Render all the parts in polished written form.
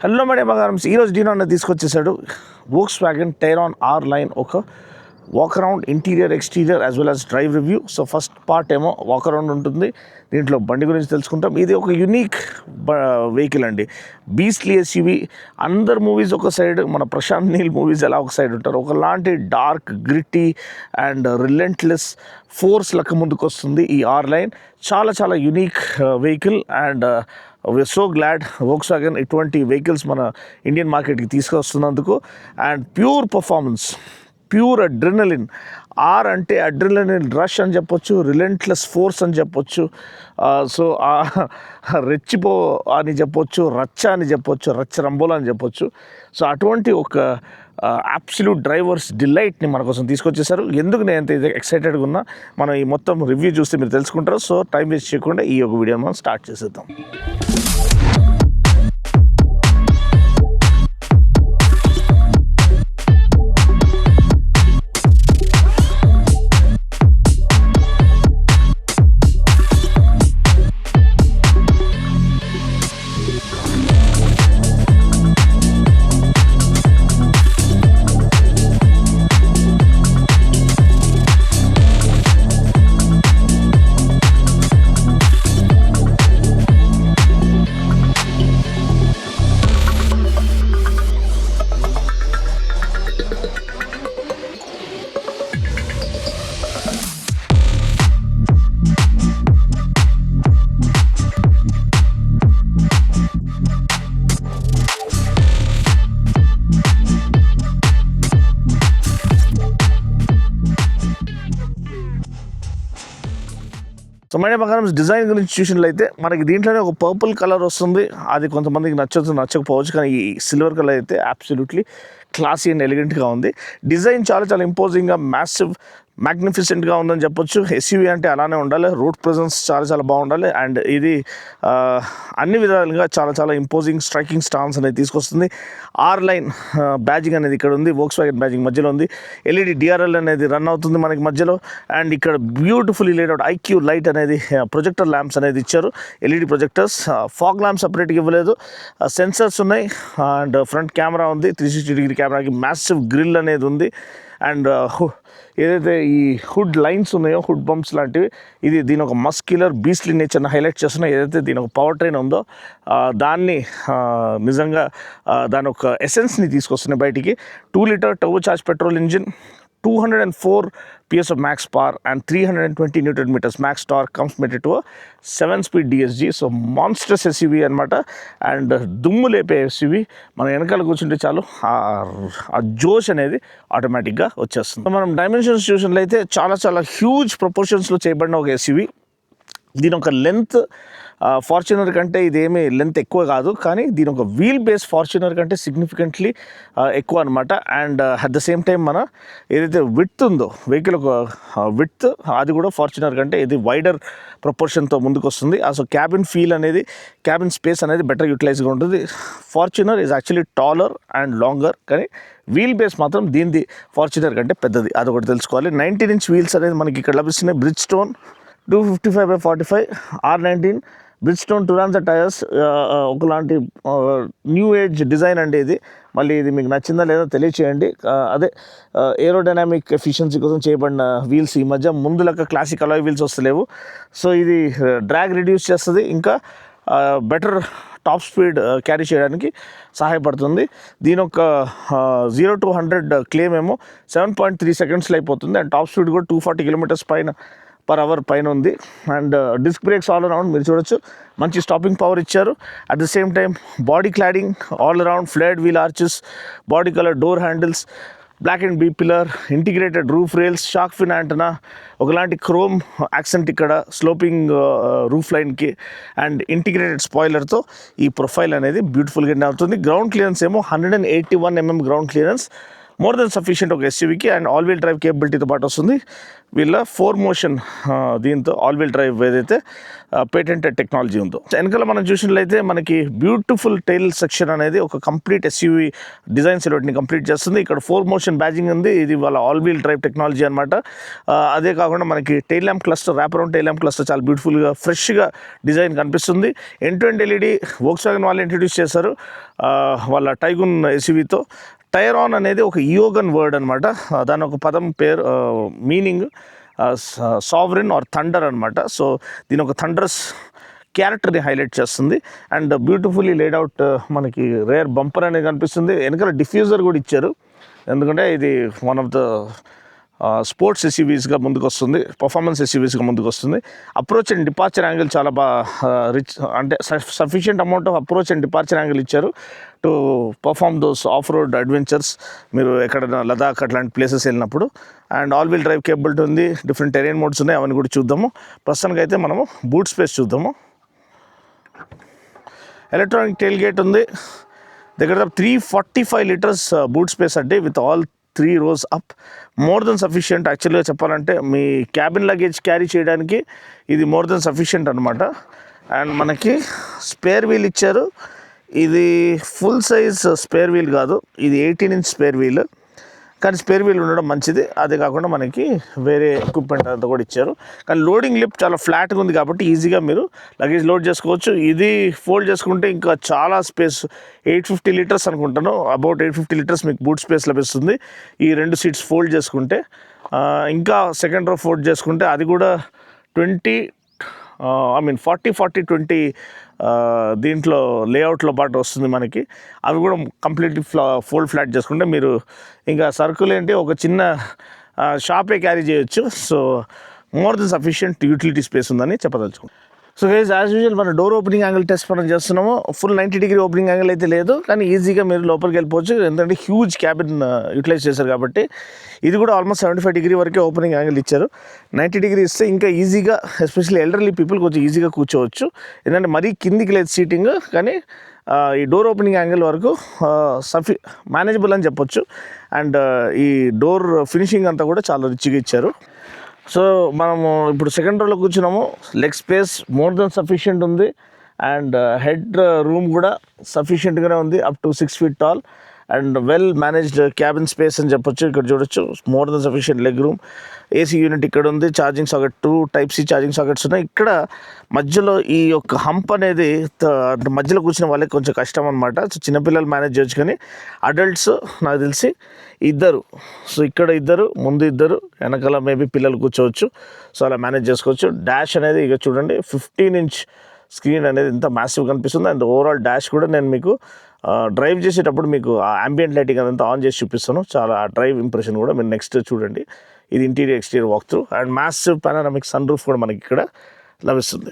Hello madam బంగారం ఈరోజు Dino అన్న తీసుకొచ్చేసాడు Volkswagen Tayron R line ఒక walk around interior exterior as well as drive review. So first part ఏమో walk around ఉంటుంది, దీంట్లో బండి గురించి తెలుసుకుంటాం. ఇది ఒక యునిక్ వెహికల్ అండి, బీస్ట్లీ ఎస్యూవీ. అందరు మూవీస్ ఒక సైడ్, మన ప్రశాంత్ నీల్ మూవీస్ ఎలా ఒక సైడ్ ఉంటారు, ఒకలాంటి dark gritty and relentless force లెక్క ముందుకు వస్తుంది ఈ ఆర్ లైన్. చాలా చాలా unique vehicle and we're so glad Volkswagen ఇటువంటి వెహికల్స్ మన ఇండియన్ మార్కెట్కి తీసుకొస్తున్నందుకు. And pure performance, pure adrenaline. Or అంటే అడ్రినలిన్ రష్ అని చెప్పొచ్చు, రిలెంట్లెస్ ఫోర్స్ అని చెప్పొచ్చు, సో రెచ్చిపో అని చెప్పొచ్చు, రచ్చ అని చెప్పొచ్చు, రచ్చ రంబోలా అని చెప్పొచ్చు. సో అటువంటి ఒక అబ్సల్యూట్ డ్రైవర్స్ డిలైట్ని మన కోసం తీసుకొచ్చేసారు. ఎందుకు నేను ఎంత ఎక్సైటెడ్గా ఉన్నా మనం ఈ మొత్తం రివ్యూ చూస్తే మీరు తెలుసుకుంటారు. సో టైం వేస్ట్ చేయకుండా ఈ ఒక వీడియో మనం స్టార్ట్ చేసేద్దాం. సో మన బంగారం డిజైన్ గురించి చూసినట్లయితే మనకి దీంట్లోనే ఒక పర్పుల్ కలర్ వస్తుంది. అది కొంతమందికి నచ్చకపోవచ్చు, కానీ ఈ సిల్వర్ కలర్ అయితే అబ్సల్యూట్లీ క్లాసీ అండ్ ఎలిగెంట్గా ఉంది. డిజైన్ చాలా చాలా ఇంపోజింగ్గా, మ్యాసివ్, మ్యాగ్నిఫిసెంట్గా ఉందని చెప్పొచ్చు. ఎస్యూవీ అంటే అలానే ఉండాలి, రోడ్ ప్రెజెన్స్ చాలా చాలా బాగుండాలి. అండ్ ఇది అన్ని విధాలుగా చాలా చాలా ఇంపోజింగ్, స్ట్రైకింగ్ స్టాన్స్ అనేది తీసుకొస్తుంది. ఆర్ లైన్ బ్యాజింగ్ అనేది ఇక్కడ ఉంది, వోక్స్వ్యాగన్ బ్యాజింగ్ మధ్యలో ఉంది. ఎల్ఈడి డిఆర్ఎల్ అనేది రన్ అవుతుంది మనకి మధ్యలో. అండ్ ఇక్కడ బ్యూటిఫుల్లీ లేడౌట్ ఐక్యూ లైట్ అనేది, ప్రొజెక్టర్ ల్యాంప్స్ అనేది ఇచ్చారు, ఎల్ఈడి ప్రొజెక్టర్స్. ఫాగ్ ల్యాంప్స్ సపరేట్గా ఇవ్వలేదు. సెన్సర్స్ ఉన్నాయి అండ్ ఫ్రంట్ కెమెరా ఉంది, 360 డిగ్రీ కెమెరాకి మ్యాసివ్ గ్రిల్ అనేది ఉంది. అండ్ ఏదైతే ఈ హుడ్ లైన్స్ ఉన్నాయో, హుడ్ బంప్స్ లాంటివి, ఇది దీని ఒక మస్క్యులర్ బీస్ట్లీ నేచర్ని హైలైట్ చేస్తున్నాయి. ఏదైతే దీని ఒక పవర్ ట్రైన్ ఉందో దాన్ని నిజంగా దాని ఒక ఎసెన్స్ని తీసుకొస్తున్నాయి బయటికి. 2 litre turbo charge petrol engine, 204 PS of max power and 320 Newton meters max torque comes mated to a 7-speed DSG. So monsters SUV అనమాట. అండ్ దుమ్ము లేపే ఎస్యూవీ. మనం వెనకాల కూర్చుంటే చాలు ఆ జోష్ అనేది ఆటోమేటిక్గా వచ్చేస్తుంది. మనం డైమెన్షన్స్ చూసినట్లయితే చాలా చాలా హ్యూజ్ ప్రపోర్షన్స్లో చేయబడిన ఒక ఎస్యూవీ. దీని ఒక లెంత్ ఫార్చునర్ కంటే ఇదేమీ లెంత్ ఎక్కువ కాదు, కానీ దీని ఒక వీల్ బేస్ ఫార్చునర్ కంటే సిగ్నిఫికెంట్లీ ఎక్కువ అనమాట. And at the same time మన ఏదైతే విడ్త్ ఉందో వెహికల్, ఒక విడ్త్ అది కూడా ఫార్చునర్ కంటే ఇది వైడర్ ప్రపోర్షన్తో ముందుకు వస్తుంది. సో క్యాబిన్ ఫీల్ అనేది, క్యాబిన్ స్పేస్ అనేది బెటర్ యూటిలైజ్గా ఉంటుంది. Fortuner is actually taller and longer, కానీ వీల్ బేస్ మాత్రం దీనిది ఫార్చునర్ కంటే పెద్దది, అదొకటి తెలుసుకోవాలి. 19 inch వీల్స్ అనేది మనకి ఇక్కడ లభిస్తున్నాయి. Bridgestone 255/45 R19 Bridgestone Turanza tyres. ఒకలాంటి న్యూ ఏజ్ డిజైన్ అండి ఇది. మళ్ళీ ఇది మీకు నచ్చిందా లేదో తెలియచేయండి. అదే ఏరోడైనామిక్ ఎఫిషియన్సీ కోసం చేయబడిన వీల్స్. ఈ మధ్య ముందు లెక్క క్లాసిక్ అలాయ్ వీల్స్ వస్తలేవు. సో ఇది డ్రాగ్ రిడ్యూస్ చేస్తుంది, ఇంకా బెటర్ టాప్ స్పీడ్ క్యారీ చేయడానికి సహాయపడుతుంది. దీని ఒక 0 to 100 క్లెయిమ్ ఏమో 7.3 secondsలో అయిపోతుంది. అండ్ టాప్ స్పీడ్ కూడా 240 kilometers per hour పైన ఉంది. And disc brakes all around మీరు చూడొచ్చు, మంచి స్టాపింగ్ పవర్ ఇచ్చారు. At the same time body cladding all around, flared wheel arches, body colour door handles, black and B pillar, integrated roof rails, shark fin antenna, ఒకలాంటి chrome accent ఇక్కడ sloping roof లైన్కి, and integrated స్పాయిలర్తో ఈ profile అనేది బ్యూటిఫుల్గా అవుతుంది. Ground clearance ఏమో 181 mm ground clearance. More than sufficient ఒక ఎస్యూవీకి. అండ్ ఆల్ వీల్ డ్రైవ్ కేపబిలిటీతో పాటు వస్తుంది. వీళ్ళ 4 మోషన్ దీంతో ఆల్ వీల్ డ్రైవ్ ఏదైతే పేటెంటెడ్ టెక్నాలజీ ఉందో. వెనకాల మనం చూసినట్లయితే మనకి బ్యూటిఫుల్ టైల్ సెక్షన్ అనేది ఒక కంప్లీట్ ఎస్యూవీ డిజైన్ సిల్హౌట్ని కంప్లీట్ చేస్తుంది. ఇక్కడ 4 మోషన్ బ్యాజింగ్ ఉంది. ఇది వాళ్ళ ఆల్ వీల్ డ్రైవ్ టెక్నాలజీ అనమాట. అదే కాకుండా మనకి tail lamp cluster, rap around tail lamp cluster చాలా బ్యూటిఫుల్గా ఫ్రెష్గా డిజైన్ కనిపిస్తుంది. End to end LED Volkswagen వాళ్ళు ఇంట్రడ్యూస్ చేశారు వాళ్ళ టైగూన్ ఎస్యూవీతో. టైరాన్ అనేది ఒక ఇయోగన్ వర్డ్ అనమాట. దాని ఒక పదం పేరు మీనింగ్ సావరిన్ ఆర్ థండర్ అనమాట. సో దీని ఒక థండరస్ క్యారెక్టర్ని హైలైట్ చేస్తుంది. అండ్ బ్యూటిఫుల్లీ లేడౌట్ మనకి రేర్ బంపర్ అనేది కనిపిస్తుంది. వెనకాల డిఫ్యూజర్ కూడా ఇచ్చారు, ఎందుకంటే ఇది వన్ ఆఫ్ ద స్పోర్ట్స్ ఎస్యూవీస్గా ముందుకు వస్తుంది, పర్ఫార్మెన్స్ ఎస్యూవీస్గా ముందుకు వస్తుంది. అప్రోచ్ అండ్ డిపార్చర్ యాంగిల్ చాలా బాగా రిచ్, అంటే sufficient amount of approach and departure angle ఇచ్చారు to perform those off road adventures, మీరు ఎక్కడైనా లదాఖ్ అట్లాంటి ప్లేసెస్ వెళ్ళినప్పుడు. And all wheel drive capability ఉంది, డిఫరెంట్ టెరైన్ మోడ్స్ ఉన్నాయి, అవన్నీ కూడా చూద్దాము. ప్రస్తుతానికి అయితే మనము బూట్ స్పేస్ చూద్దాము. ఎలక్ట్రానిక్ టెయిల్ గేట్ ఉంది, దగ్గర 345 లీటర్స్ బూట్ స్పేస్ అంటే with all 3 rows up, more than sufficient. యాక్చువల్గా చెప్పాలంటే మీ క్యాబిన్ లగేజ్ క్యారీ చేయడానికి ఇది మోర్ దెన్ సఫిషియంట్ అనమాట. అండ్ మనకి స్పేర్ వీల్ ఇచ్చారు. ఇది ఫుల్ సైజ్ స్పేర్ వీల్ కాదు, ఇది 18-inch స్పేర్ వీల్, కానీ స్పేర్ వీల్ ఉండడం మంచిది. అదే కాకుండా మనకి వేరే ఎక్విప్మెంట్ అంతా కూడా ఇచ్చారు. కానీ లోడింగ్ లిప్ చాలా ఫ్లాట్గా ఉంది కాబట్టి ఈజీగా మీరు లగేజ్ లోడ్ చేసుకోవచ్చు. ఇది ఫోల్డ్ చేసుకుంటే ఇంకా చాలా స్పేస్, 850 లీటర్స్ అనుకుంటాను, అబౌట్ 850 లీటర్స్ మీకు బూట్ స్పేస్ లభిస్తుంది ఈ 2 సీట్స్ ఫోల్డ్ చేసుకుంటే. ఇంకా సెకండ్ రో ఫోల్డ్ చేసుకుంటే అది కూడా 40-40-20 దీంట్లో లేఅవుట్లో పాటు వస్తుంది మనకి. అవి కూడా కంప్లీట్లీ ఫోల్డ్ ఫ్లాట్ చేసుకుంటే మీరు ఇంకా సర్కుల్ ఏంటి ఒక చిన్న షాపే క్యారీ చేయొచ్చు. So more than sufficient utility space ఉందని చెప్పదలుచుకుంటాం. సో గైస్, యాజ్ యూజువల్ మన డోర్ ఓపెనింగ్ యాంగిల్ టెస్ట్ మనం చేస్తున్నాము. ఫుల్ 90 ఓపెనింగ్ యాంగిల్ అయితే లేదు, కానీ ఈజీగా మీరు లోపలికి వెళ్ళిపోవచ్చు, ఎందుకంటే హ్యూజ్ క్యాబిన్ యూటిలైజ్ చేశారు కాబట్టి. ఇది కూడా ఆల్మోస్ట్ 75 వరకే ఓపెనింగ్ యాంగిల్ ఇచ్చారు. 90 ఇస్తే ఇంకా ఈజీగా, ఎస్పెషల్లీ ఎల్డర్లీ పీపుల్ కొంచెం ఈజీగా కూర్చోవచ్చు, ఎందుకంటే మరీ కిందికి లేదు సీటింగ్. కానీ ఈ డోర్ ఓపెనింగ్ యాంగిల్ వరకు మేనేజబుల్ అని చెప్పొచ్చు. అండ్ ఈ డోర్ ఫినిషింగ్ అంతా కూడా చాలా రిచ్గా ఇచ్చారు. సో మనము ఇప్పుడు సెకండ్ రోలో కూర్చున్నాము. Leg space more than sufficient ఉంది. అండ్ హెడ్ రూమ్ కూడా సఫిషియంట్గానే ఉంది, up to 6 feet tall. And well managed cabin space అని చెప్పొచ్చు. ఇక్కడ చూడొచ్చు, more than sufficient leg room. AC unit ఇక్కడ ఉంది, charging socket 2 Type-C charging sockets ఉన్నాయి. ఇక్కడ మధ్యలో ఈ యొక్క హంప్ అనేది మధ్యలో కూర్చున్న వాళ్ళకి కొంచెం కష్టం అనమాట. సో చిన్నపిల్లలు మేనేజ్ చేయొచ్చు, కానీ అడల్ట్స్ నాకు తెలిసి 2, సో ఇక్కడ 2, ముందు 2, వెనకాల మేబీ పిల్లలు కూర్చోవచ్చు. సో అలా మేనేజ్ చేసుకోవచ్చు. డాష్ అనేది ఇక చూడండి, 15-inch స్క్రీన్ అనేది ఇంత మ్యాసివ్ కనిపిస్తుంది. అండ్ ఓవరాల్ డాష్ కూడా నేను మీకు డ్రైవ్ చేసేటప్పుడు మీకు ఆ అంబియంట్ లైటింగ్ అదంతా ఆన్ చేసి చూపిస్తాను. చాలా డ్రైవ్ ఇంప్రెషన్ కూడా మీరు నెక్స్ట్ చూడండి. ఇది interior exterior walk through. And massive panoramic sunroof కూడా మనకి ఇక్కడ లభిస్తుంది.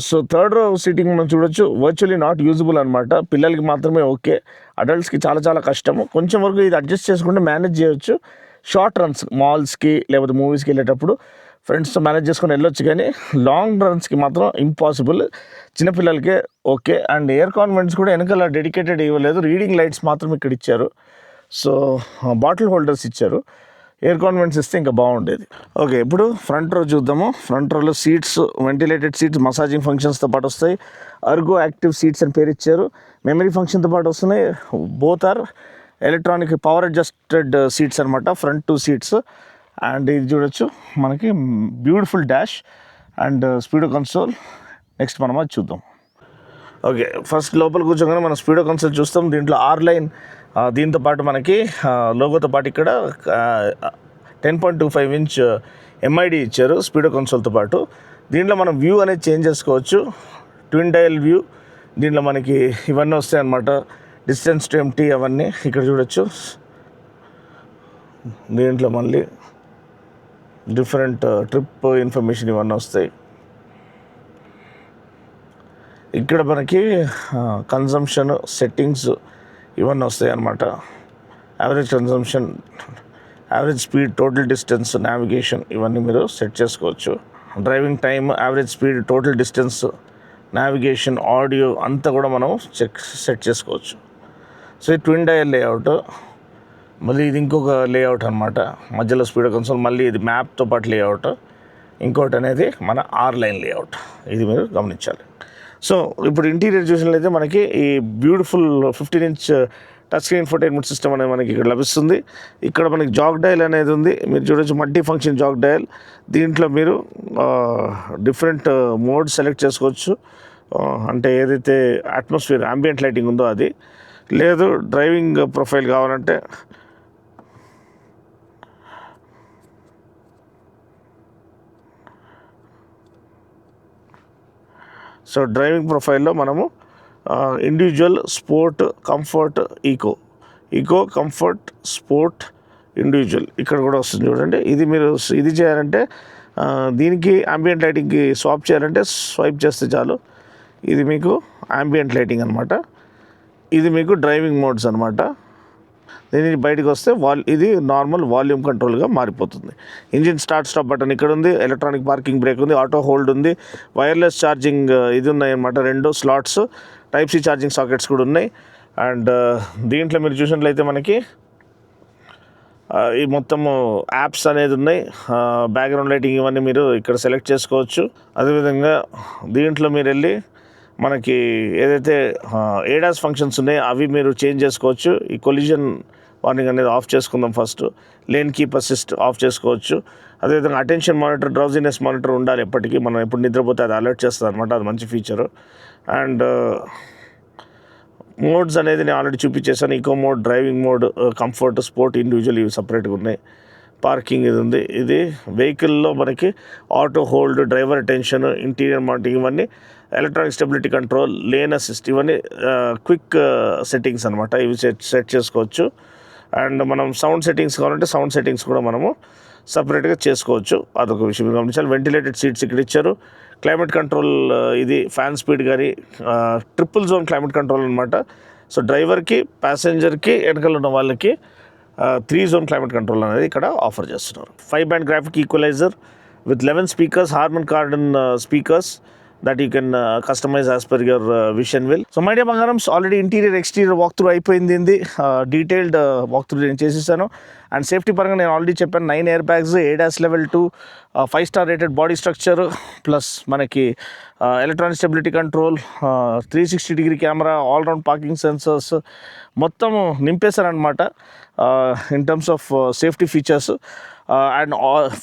సో థర్డ్ రో సీటింగ్ మనం చూడొచ్చు, వర్చువల్లీ నాట్ యూజబుల్ అనమాట. పిల్లలకి మాత్రమే ఓకే, అడల్ట్స్కి చాలా చాలా కష్టము. కొంచెం వరకు ఇది అడ్జస్ట్ చేసుకుంటే మేనేజ్ చేయొచ్చు. షార్ట్ రన్స్ మాల్స్కి లేకపోతే మూవీస్కి వెళ్ళేటప్పుడు ఫ్రెండ్స్తో మేనేజ్ చేసుకొని వెళ్ళొచ్చు, కానీ లాంగ్ రన్స్కి మాత్రం ఇంపాసిబుల్. చిన్నపిల్లలకే ఓకే. అండ్ ఎయిర్ కాన్వెంట్స్ కూడా వెనకాల డెడికేటెడ్ ఇవ్వలేదు, రీడింగ్ లైట్స్ మాత్రం ఇక్కడ ఇచ్చారు. సో బాటిల్ హోల్డర్స్ ఇచ్చారు. ఎయిర్ కాన్వెంట్స్ ఇస్తే ఇంకా బాగుండేది. ఓకే, ఇప్పుడు ఫ్రంట్ రో చూద్దాము. ఫ్రంట్ రోలో సీట్స్, వెంటిలేటెడ్ సీట్స్, మసాజింగ్ ఫంక్షన్స్తో పాటు వస్తాయి. అర్గో యాక్టివ్ సీట్స్ అని పేరు ఇచ్చారు. మెమరీ ఫంక్షన్తో పాటు వస్తున్నాయి. Both are electronic power adjusted seats అనమాట, ఫ్రంట్ 2 seats. అండ్ ఇది చూడొచ్చు, మనకి beautiful dash and speedo console. Next మనం అది చూద్దాం. ఓకే, ఫస్ట్ లోపల కూర్చోగానే మనం స్పీడో కన్సోల్ చూస్తాం. దీంట్లో R-Line దీంతో పాటు మనకి లోగోతో పాటు ఇక్కడ 10.25-inch MID ఇచ్చారు స్పీడో కన్సోల్తో పాటు. దీంట్లో మనం వ్యూ అనేది చేంజ్ చేసుకోవచ్చు, ట్విన్ డయల్ వ్యూ. దీంట్లో మనకి ఇవన్నీ వస్తాయి అన్నమాట, డిస్టెన్స్ టు ఎంటీ అవన్నీ ఇక్కడ చూడొచ్చు. దీంట్లో మళ్ళీ డిఫరెంట్ ట్రిప్ ఇన్ఫర్మేషన్ ఇవన్నీ వస్తాయి. ఇక్కడ మనకి కన్జంప్షన్ సెట్టింగ్స్ ఇవన్నీ వస్తాయి అన్నమాట. Average consumption, average speed, total distance, navigation ఇవన్నీ మీరు సెట్ చేసుకోవచ్చు. Driving time, average speed, total distance, navigation, audio అంతా కూడా మనం సెట్ చేసుకోవచ్చు. సో ఈ ట్విన్ డయల్ లేఅవుట్. మళ్ళీ ఇది ఇంకొక లేఅవుట్ అనమాట, మధ్యలో స్పీడో కన్సోల్, మళ్ళీ ఇది మ్యాప్తో పాటు లేఅవుట్. ఇంకోటి అనేది మన 6 లైన్ లేఅవుట్, ఇది మీరు గమనించాలి. సో ఇప్పుడు ఇంటీరియర్ చూసినట్లయితే మనకి ఈ beautiful 15-inch touch screen infotainment system అనేది మనకి ఇక్కడ లభిస్తుంది. ఇక్కడ మనకి జాగ్ డయల్ అనేది ఉంది, మీరు చూడొచ్చు, మల్టీ ఫంక్షన్ జాగ్ డయల్. దీంట్లో మీరు డిఫరెంట్ మోడ్ సెలెక్ట్ చేసుకోవచ్చు. అంటే ఏదైతే అట్మాస్ఫియర్ అంబియంట్ లైటింగ్ ఉందో అది, లేదు డ్రైవింగ్ ప్రొఫైల్ కావాలంటే సో డ్రైవింగ్ ప్రొఫైల్లో మనము individual, sport, comfort, eco, comfort, sport, individual ఇక్కడ కూడా వస్తుంది చూడండి. ఇది మీరు ఇది చేయాలంటే దీనికి అంబియంట్ లైటింగ్కి స్వాప్ చేయాలంటే స్వైప్ చేస్తే చాలు. ఇది మీకు అంబియంట్ లైటింగ్ అనమాట, ఇది మీకు డ్రైవింగ్ మోడ్స్ అనమాట. దీని బయటకు వస్తే ఇది నార్మల్ వాల్యూమ్ కంట్రోల్గా మారిపోతుంది. ఇంజిన్ స్టార్ట్ స్టాప్ బటన్ ఇక్కడ ఉంది, ఎలక్ట్రానిక్ పార్కింగ్ బ్రేక్ ఉంది, ఆటో హోల్డ్ ఉంది, వైర్లెస్ ఛార్జింగ్ ఇది ఉన్నాయి అనమాట, 2 slots, type C charging sockets కూడా ఉన్నాయి. అండ్ దీంట్లో మీరు చూసినట్లయితే మనకి ఈ మొత్తము యాప్స్ అనేది ఉన్నాయి, బ్యాక్గ్రౌండ్ లైటింగ్ ఇవన్నీ మీరు ఇక్కడ సెలెక్ట్ చేసుకోవచ్చు. అదేవిధంగా దీంట్లో మీరు వెళ్ళి మనకి ఏదైతే ఏడాస్ ఫంక్షన్స్ ఉన్నాయో అవి మీరు చేంజ్ చేసుకోవచ్చు. ఈ కొలిజన్ వార్నింగ్ అనేది ఆఫ్ చేసుకుందాం first, lane keep assist of చేసుకోవచ్చు. అదేవిధంగా అటెన్షన్ మానిటర్, డ్రౌజినెస్ మానిటర్ ఉండాలి ఎప్పటికీ, మనం ఎప్పుడు నిద్రపోతే అది అలర్ట్ చేస్తుంది అనమాట, అది మంచి ఫీచరు. అండ్ మోడ్స్ అనేది నేను ఆల్రెడీ చూపించేసాను, eco mode, driving mode, comfort, sport, individual ఇవి సపరేట్గా ఉన్నాయి. పార్కింగ్ ఇది ఉంది. ఇది వెహికల్లో మనకి auto hold, driver attention, interior monitoring ఇవన్నీ, electronic stability control, lane assist ఇవన్నీ క్విక్ సెట్టింగ్స్ అనమాట, ఇవి సెట్ చేసుకోవచ్చు. అండ్ మనం సౌండ్ సెట్టింగ్స్ కావాలంటే సౌండ్ సెట్టింగ్స్ కూడా మనము సపరేట్గా చేసుకోవచ్చు, అదొక విషయం గమనించాలి. వెంటిలేటెడ్ సీట్స్ ఇక్కడ ఇచ్చారు. క్లైమేట్ కంట్రోల్, ఇది ఫ్యాన్ స్పీడ్ కానీ ట్రిపుల్ జోన్ క్లైమేట్ కంట్రోల్ అనమాట. సో డ్రైవర్కి, ప్యాసింజర్కి, వెనకాల ఉన్న వాళ్ళకి 3 జోన్ క్లైమేట్ కంట్రోల్ అనేది ఇక్కడ ఆఫర్ చేస్తున్నారు. 5 band graphic equaliser with 11 speakers, Harman Kardon speakers that you can customize as per your wish and will. So my dear Bangarams, already interior exterior walkthrough అయిపోయింది, detailed walkthrough నేను చేసేసాను. And safety పరంగా నేను already చెప్పాను, 9 airbags, ADAS level 2, 5-star rated body structure, plus మనకి electronic stability control, 360-degree camera, all round parking sensors మొత్తము నింపేశారనమాట in terms of safety features. And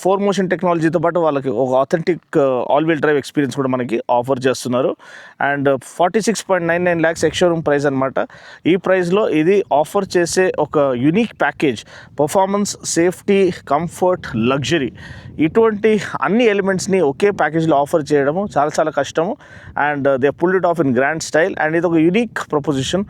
4 motion టెక్నాలజీతో పాటు వాళ్ళకి ఒక authentic all wheel drive experience కూడా మనకి ఆఫర్ చేస్తున్నారు. అండ్ 46.99 lakhs ఎక్స్-షోరూమ్ ప్రైస్ అనమాట. ఈ ప్రైస్లో ఇది ఆఫర్ చేసే ఒక unique package, performance, safety, comfort, luxury, ఇటువంటి అన్ని ఎలిమెంట్స్ని ఒకే ప్యాకేజ్లో ఆఫర్ చేయడము చాలా చాలా కష్టము. And they pulled it off in grand style. And ఇది ఒక unique proposition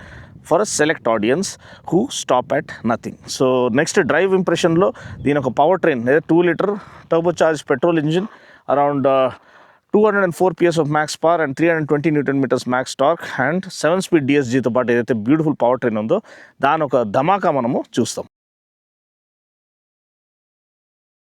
for a select audience who stop at nothing. So next drive ఇంప్రెషన్లో దీని ఒక పవర్ ట్రైన్, లేదా 2 litre turbo charge petrol engine, around 204 PS of max power and 320 Nm max torque, and 7-speed DSGతో పాటు ఏదైతే beautiful power train ఉందో దాని ఒక ధమాకా మనము చూస్తాం.